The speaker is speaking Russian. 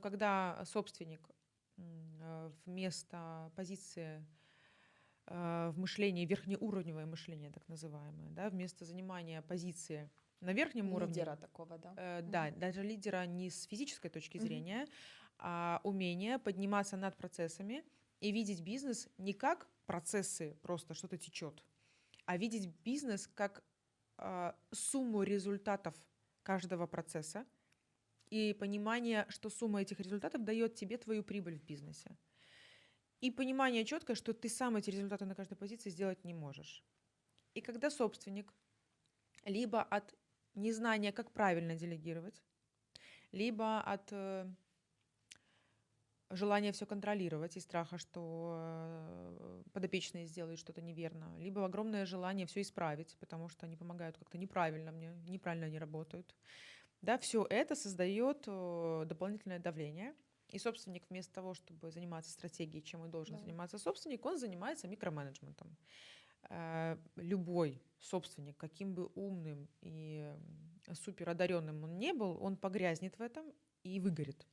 Когда собственник вместо позиции в мышлении, верхнеуровневое мышление, так называемое, да, вместо занимания позиции на верхнем уровне, Лидера такого, да. да, даже лидера не с физической точки зрения, а умение подниматься над процессами и видеть бизнес не как процессы, просто что-то течет, а видеть бизнес как сумму результатов каждого процесса и понимание, что сумма этих результатов дает тебе твою прибыль в бизнесе. И понимание четкое, что ты сам эти результаты на каждой позиции сделать не можешь. И когда собственник либо от незнания, как правильно делегировать, либо от желания все контролировать и страха, что подопечные сделают что-то неверно, либо огромное желание все исправить, потому что они помогают как-то неправильно мне, неправильно они работают. Да, все это создает дополнительное давление. И собственник вместо того, чтобы заниматься стратегией, чем и должен заниматься собственник, он занимается микроменеджментом. Любой собственник, каким бы умным и суперодаренным он не был, он погрязнет в этом и выгорит.